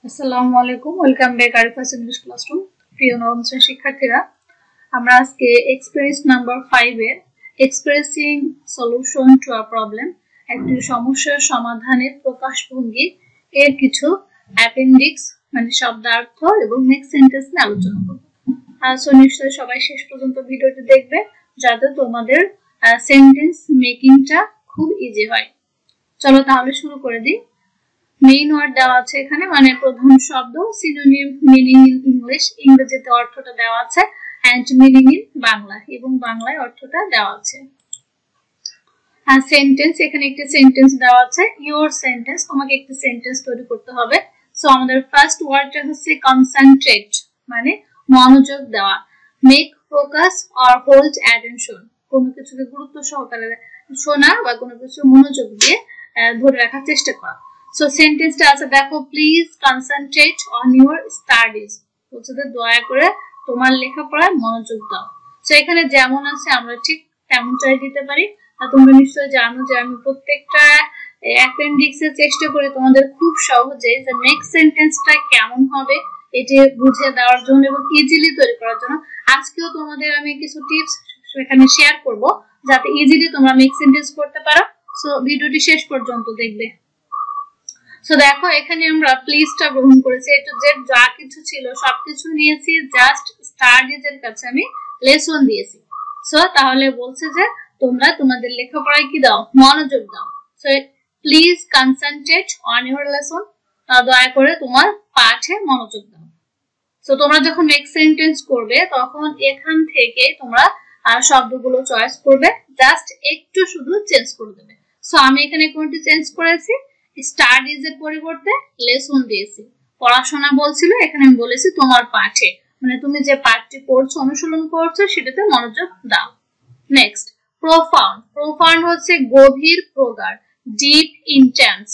আসসালামু আলাইকুম, welcome back Arifa's English classroom. প্রিয় নবম শ্রেণীর শিক্ষার্থীরা, আমরা আজকে এক্সপেরিয়েন্স নাম্বার 5 এর expressing solution to a problem, একটি সমস্যার সমাধানের প্রকাশভঙ্গি এর কিছু অ্যাপেন্ডিক্স মানে শব্দার্থ এবং নেক্সট সেন্টেন্স নিয়ে আলোচনা করব। সো নিশ্চয়ই সবাই শেষ পর্যন্ত ভিডিওটি দেখবে যাতে তোমাদের সেন্টেন্স মেকিংটা খুব ইজি হয়। চলো তাহলে শুরু করে দিই। মেইন ওয়ার্ড দেওয়া আছে এখানে, মানে প্রধান শব্দ, সিনোনিম, মিনিং ইন ইংলিশ, ইংরেজিতে অর্থটা দেওয়া আছে, এন্ড মিনিং ইন বাংলা, এবং বাংলায় অর্থটা দেওয়া আছে। আর সেন্টেন্স, এখানে একটি সেন্টেন্স দেওয়া আছে, ইওর সেন্টেন্স, তোমাকে একটি সেন্টেন্স তৈরি করতে হবে। সো আমাদের ফার্স্ট ওয়ার্ডটা হচ্ছে কনসেন্ট্রেট, মানে মনোযোগ দেওয়া। Make focus or hold attention, কোনো কিছুকে গুরুত্ব সহকারে শোনা বা কোনো কিছু মনোযোগ দিয়ে ধরে রাখার চেষ্টা করা। সো সেন্টেন্সটা আছে দেখো, please concentrate on your studies, বলছে যে দয়া করে তোমার লেখাপড়ায় মনোযোগ দাও। সো এখানে যেমন আছে আমরা ঠিক তেমনটাই দিতে পারি। আর তোমরা নিশ্চয়ই জানো যে আমি প্রত্যেকটা অ্যাপেন্ডিক্সে চেষ্টা করি তোমাদের খুব সহজে যে নেক্সট সেন্টেন্সটা কেমন হবে এটি বুঝে দেওয়ার জন্য এবং ইজিলি তৈরি করার জন্য। আজকেও তোমাদের আমি কিছু টিপস এখানে শেয়ার করব যাতে ইজিলি তোমরা নেক্সট সেন্টেন্স করতে পারো। সো ভিডিওটি শেষ পর্যন্ত দেখবে। সো দেখো এখানে আমরা প্লিজটা গ্রহণ করেছি, এটা যে যা কিছু ছিল সবকিছু নিয়েছি, জাস্ট স্টাডিজ এর কাছে আমি লেসন দিয়েছি। সো তাহলে বলছে যে তোমরা তোমাদের লেখাপড়ায় কি দাও, মনোযোগ দাও। So please concentrate on your lesson, দয়া করে তোমার পাঠে মনোযোগ দাও। সো তোমরা যখন নেক্সট সেন্টেন্স করবে তখন এখান থেকে তোমরা শব্দগুলো চয়েস করবে, জাস্ট একটু শুধু চেঞ্জ করে দেবে। সো আমি এখানে কোনটি চেঞ্জ করেছি, স্টাডিজ এর পরিবর্তে লেসন দিয়েছি। পড়াশোনা বলছিল, এখানে আমি বলেছি তোমার পাঠে, মানে তুমি যে পাঠটি পড়ছো, অনুশীলন করছো সেটাতে মনোযোগ দাও। Next, profound. প্রোফাউন্ড হচ্ছে গভীর, প্রগাঢ়, deep, intense.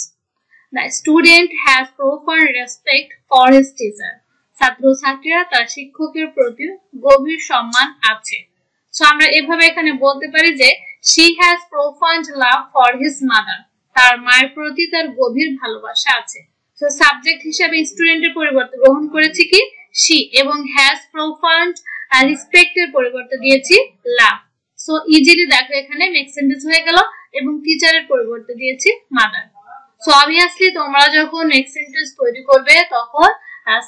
The student has profound respect for his teacher. ছাত্রছাত্রীরা তার শিক্ষকের প্রতি গভীর সম্মান আছে। সো আমরা এভাবে এখানে বলতে পারি যে she has profound love for his mother. তার মায়ের প্রতি তার গভীর ভালোবাসা আছে। সো সাবজেক্ট হিসেবে স্টুডেন্টের পরিবর্তে গ্রহণ করেছি কি she, এবং has profound respect এর পরিবর্তে দিয়েছি love। সো ইজিলি দেখো এখানে নেক্সট সেন্টেন্স হয়ে গেল, এবং টিচারের পরিবর্তে দিয়েছি মাদার। সো অবভিয়াসলি তোমরা যখন নেক্সট সেন্টেন্স তৈরি করবে তখন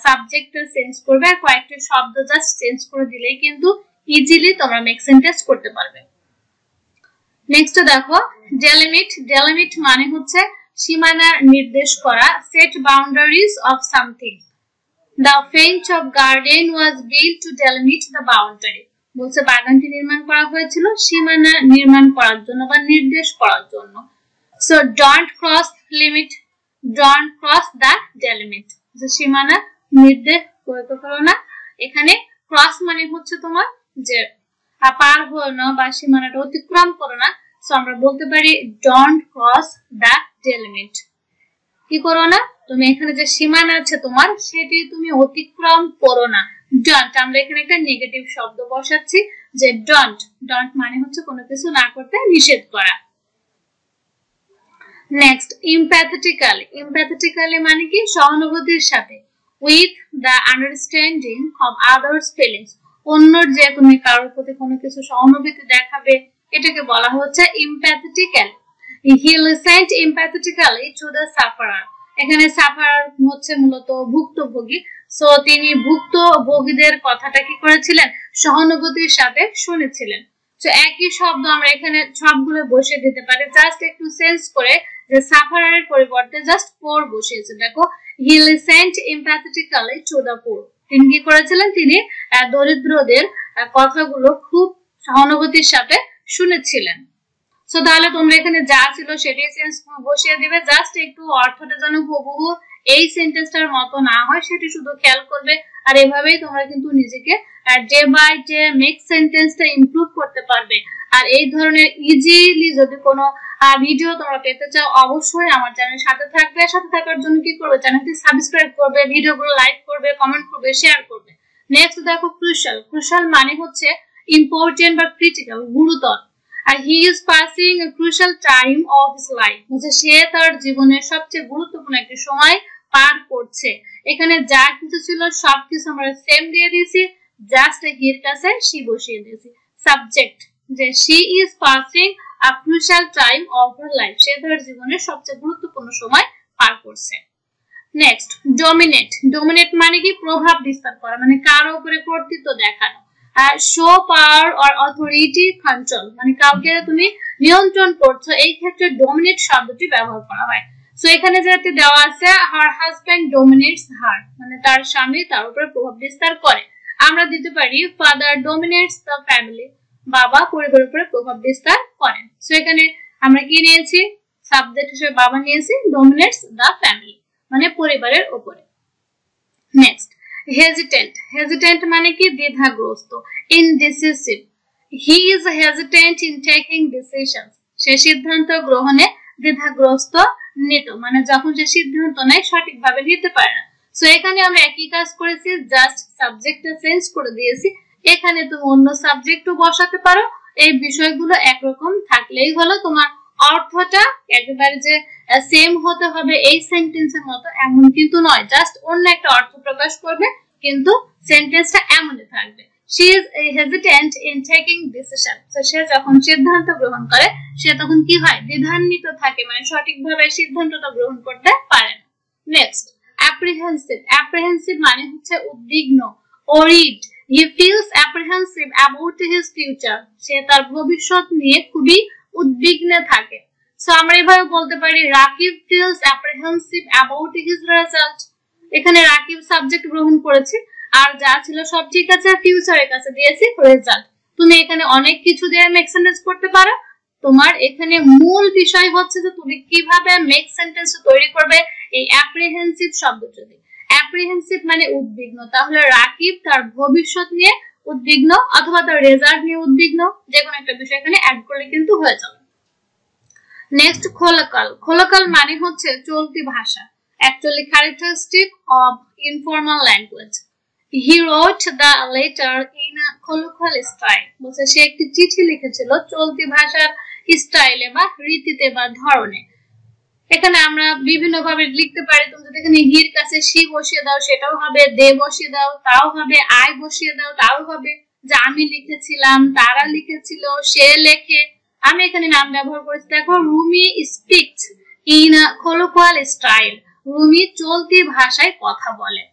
সাবজেক্টটা চেঞ্জ করবে, আর কয়েকটা শব্দ জাস্ট চেঞ্জ করে দিলেই কিন্তু ইজিলি তোমরা নেক্সট সেন্টেন্স করতে পারবে। নেক্সট দেখো, ডেলিমিট। ডেলিমিট মানে হচ্ছে সীমানা নির্দেশ করা, set boundaries of something. The fence of garden was built to delimit the boundary, বলছে বাগানটি নির্মাণ করা হয়েছিল সীমানা নির্মাণ করার জন্য বা নির্দেশ করার জন্য। So don't cross limit, don't cross the delimit, যে সীমানা নির্দেশ করো না। এখানে ক্রস মানে হচ্ছে তোমার যে পার হও না বা সীমানাটা অতিক্রম করো না। সো আমরা বলতে পারি ডোন্ট ক্রস দ্য ডেলিমিট, কি করো না, তুমি এখানে যে সীমানা আছে তোমার সেটি তুমি অতিক্রম করো না। ডোন্ট, আমরা এখানে একটা নেগেটিভ শব্দ বসাচ্ছি যে ডোন্ট। ডোন্ট মানে হচ্ছে কোনো কিছু না করতে নিষেধ করা। নেক্সট, ইমপ্যাথেটিক্যালি। ইমপ্যাথেটিক্যালি মানে কি সহানুভূতির সাথে, with the understanding of others feelings, অন্যর যে তুমি কারোর প্রতি কোনো কিছু সহানুভূতি দেখাবে এটাকে বলা হচ্ছে ইমপ্যাথেটিক্যালি। হি লিসেন্ড ইমপ্যাথেটিক্যালি টু দ্য সাফারার, এখানে সাফারার হচ্ছে মূলত ভুক্তভোগী। সো তিনি ভুক্তভোগীদের কথাটা কি করেছিলেন, সহানুভূতির সাথে শুনেছিলেন। তো একই শব্দ আমরা এখানে সবগুলো বসিয়ে দিতে পারি, জাস্ট একটু চেঞ্জ করে যে সাফারারের পরিবর্তে জাস্ট পোর বসিয়েছে। দেখো, হি লিসেন্ড এমপ্যাথেটিক্যালি টু দ্য পোর, তিনি কি করেছিলেন, তিনি দরিদ্রদের কথাগুলো খুব সহানুভূতির সাথে শুনেছিলেন। সো তাহলে তোমরা এখানে যা ছিল সেটাই চেঞ্জ বসিয়ে দিবে, জাস্ট একটু অর্থটা যেন হুবহু এই সেন্টেন্সটার মতো না হয় সেটি শুধু খেয়াল করবে। আর এভাবেই তোমরা কিন্তু নিজেকে ডে বাই ডে নেক্সট সেন্টেন্সটা ইমপ্রুভ করতে পারবে। আর এই ধরনের ইজিলি যদি কোনো ভিডিও তোমরা পেতে চাও অবশ্যই আমার চ্যানেলের সাথে থাকবে। সাথে থাকার জন্য কি করবে, চ্যানেলটি সাবস্ক্রাইব করবে, ভিডিওগুলো লাইক করবে, কমেন্ট করবে, শেয়ার করবে। নেক্সট দেখো, ক্রুশাল। ক্রুশাল মানে হচ্ছে ইম্পর্টেন্ট বা ক্রিটিক্যাল, গুরুতর। আর he is passing a crucial time of his life, সে তার জীবনের সবচেয়ে গুরুত্বপূর্ণ একটি সময় পার করছে। এখানে যা কিছু ছিল সবকিছু আমরা সেম দিয়ে দিয়েছি, জাস্ট হির কাছে she বসিয়ে দিয়েছি। সাবজেক্ট যে she is passing a crucial time of her life, সে তার জীবনের সবচেয়ে গুরুত্বপূর্ণ সময় পার করছে। Next dominate. ডমিনেট মানে কি প্রভাব বিস্তার করা, মানে কারো উপরে কর্তৃত্ব দেখানো। আর show power or authority control, মানে কাউকে তুমি নিয়ন্ত্রণ করছো, এই ক্ষেত্রে ডমিনেট শব্দটি ব্যবহার করা হয়। সো এখানে যেটা দেওয়া আছে হার হাজব্যান্ড ডমিনেটস হার, মানে তার স্বামী তার উপরে প্রভাব বিস্তার করে। আমরা দিতে পারি ফাদার ডমিনেটস দ্য ফ্যামিলি, বাবা পরিবারের উপরে প্রভাব বিস্তার করেন। সো এখানে আমরা কি নিয়েছি, সাবজেক্ট হিসেবে বাবা নিয়েছি, ডমিনেটস দ্য ফ্যামিলি মানে পরিবারের উপরে। Next hesitant. হেজিটেন্ট মানে কি দ্বিধাগ্রস্ত, indecisive. He is hesitant in taking decisions, সে সিদ্ধান্ত গ্রহণে দ্বিধাগ্রস্ত নিত, মানে যখন সে সিদ্ধান্ত নেয় সঠিকভাবে নিতে পারে না। সো এখানে আমরা একই কাজ করেছি, জাস্ট সাবজেক্টটা চেঞ্জ করে দিয়েছি। এখানে তুমি অন্য সাবজেক্টও বসাতে পারো, এই বিষয়গুলো একরকম থাকলেই হলো। তোমার অর্থটা একেবারে যে সেম হতে হবে এই সেন্টেন্সের মতো এমন কিন্তু নয়, জাস্ট অন্য একটা অর্থ প্রকাশ করবে, কিন্তু সেন্টেন্সটা এমনই থাকবে। she is hesitant in taking decision, so সে যখন সিদ্ধান্ত গ্রহণ করে সে তখন কি হয়, দ্বিধান্বিত থাকে, মানে সঠিকভাবে সিদ্ধান্তটা গ্রহণ করতে পারে না। Next apprehensive। apprehensive মানে হচ্ছে উদ্বিগ্ন, worried, he feels apprehensive about his future, সে তার ভবিষ্যৎ নিয়ে খুবই উদ্বিগ্ন থাকে। সো আমরা এভাবে বলতে পারি Rakib feels apprehensive about his result, এখানে রাকিব সাবজেক্ট গ্রহণ করেছে আর যা ছিল সব ঠিক আছে, ফিউচারের কাছে দিয়েছি রেজাল্ট। তুমি এখানে অনেক কিছু দিয়ে মেক সেন্টেন্স করতে পারো, তোমার এখানে মূল বিষয় হচ্ছে যে তুমি কিভাবে মেক সেন্টেন্স তৈরি করবে এই অ্যাপ্রিহেনসিভ শব্দটি দিয়ে। অ্যাপ্রিহেনসিভ মানে উদ্বিগ্ন, তাহলে রাকিব তার ভবিষ্যৎ নিয়ে উদ্বিগ্ন অথবা তার রেজাল্ট নিয়ে উদ্বিগ্ন, যে কোনো একটা বিষয় এখানে অ্যাড করলে কিন্তু হয়ে যাবে। নেক্সট খোলাকাল। খোলাকাল মানে হচ্ছে চলতি ভাষা, actually characteristic of informal language. He wrote the letter in a colloquial style, বলছে সে একটি চিঠি লিখেছিল চলতি ভাষার স্টাইলে বা রীতিতে বা ধরনে। এখানে আমরা বিভিন্ন ভাবে লিখতে পারি, তুমি যদি এখানে হির কাছে she বসিয়ে দাও সেটাও হবে, দে বসিয়ে দাও তাও হবে, আই বসিয়ে দাও তাও হবে, যে আমি লিখেছিলাম, তারা লিখেছিল, সে লেখে। আমি এখানে নাম ব্যবহার করেছি, দেখো Rumi স্পিকস in a colloquial style, Rumi চলতি ভাষায় কথা বলে।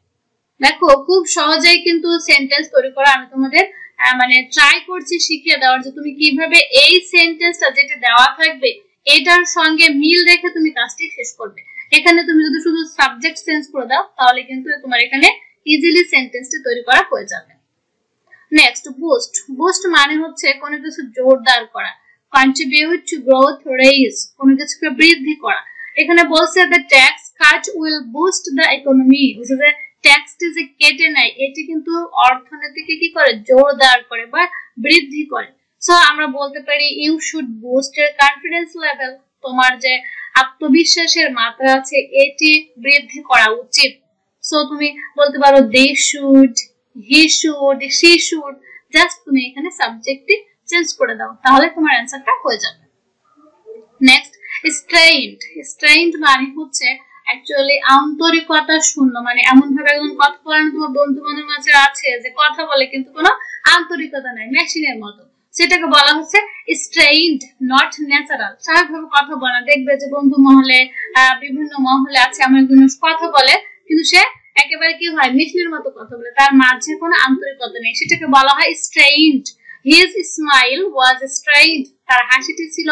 দেখো খুব সহজেই কিন্তু সেন্টেন্স তৈরি করা আমি তোমাদের মানে ট্রাই করছি শিখিয়ে দেওয়ার, যে তুমি কিভাবে এই সেন্টেন্সটা যেটা দেওয়া থাকবে এটার সঙ্গে মিল রেখে তুমি কাজটি শেষ করবে। এখানে তুমি যদি শুধু সাবজেক্ট চেঞ্জ করে দাও তাহলে কিন্তু তোমার এখানে ইজিলি সেন্টেন্সটি তৈরি করা হয়ে যাবে। Next boost. বুস্ট মানে হচ্ছে কোনো কিছু জোরদার করা, কন্ট্রিবিউট টু গ্রোথ, রেইজ, কোনো কিছুকে বৃদ্ধি করা। এখানে বলছে the tax cut will boost the economy, বুঝছে যে ট্যাক্সটি যে কেটে নেয় এটি কিন্তু অর্থনীতিকে কি করে, জোরদার করে বা বৃদ্ধি করে। সো আমরা বলতে পারি you should boost your confidence level, তোমার যে আত্মবিশ্বাসের মাত্রা আছে এটি বৃদ্ধি করা উচিত। সো তুমি বলতে পারো they should, he should, she should, just তুমি এখানে সাবজেক্টটি চেঞ্জ করে দাও তাহলে তোমার অ্যানসারটা হয়ে যাবে। নেক্সট স্ট্রেইনড। স্ট্রেইনড মানে হচ্ছে অ্যাকচুয়ালি আন্তরিকতা শূন্য, মানে এমন ভাবে একজন কথা বলেন তোমার বন্ধু বান্ধবের মাঝে আছে যে কথা বলে কিন্তু কোনো আন্তরিকতা নাই, মেশিনের মতো, সেটাকে বলা হচ্ছে স্ট্রেইনড, নট ন্যাচারাল। স্বাভাবিকভাবে কথা বলা, দেখবে যে বন্ধু মহলে বিভিন্ন মহলে আছে এমন একজন কথা বলে কিন্তু সে একেবারে কি হয় মেশিনের মতো কথা বলে, তার মাঝে কোনো আন্তরিকতা নেই, সেটাকে বলা হয় স্ট্রেইনড। His smile was strained, তার হাসিটি ছিল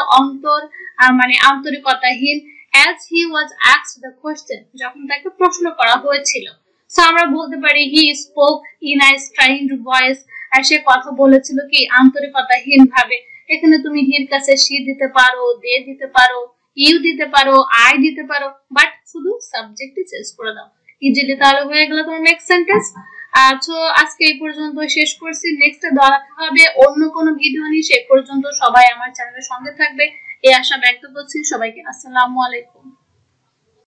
মানে আন্তরিকতাহীন। As he was asked the question, যখন তাকে প্রশ্ন করা হয়েছিল। সো আমরা বলতে পারি he spoke in a strained voice, আর সে কথা বলেছিল কি আন্তরিকতাহীন ভাবে। এখানে তুমি হির কাছে she দিতে পারো, they দিতে পারো, you দিতে পারো, I দিতে পারো, বাট শুধু সাবজেক্টই চেঞ্জ করে দাও ইজিলি, তাহলে হয়ে গেল তোমার নেক্সট সেন্টেন্স। তো আজকে এই পর্যন্ত শেষ করছি, নেক্সট দেখা হবে অন্য কোনো ভিডিও নিয়ে। সেই পর্যন্ত সবাই আমার চ্যানেলের সঙ্গে থাকবে এই আশা ব্যক্ত করছি। সবাইকে আসসালামু আলাইকুম।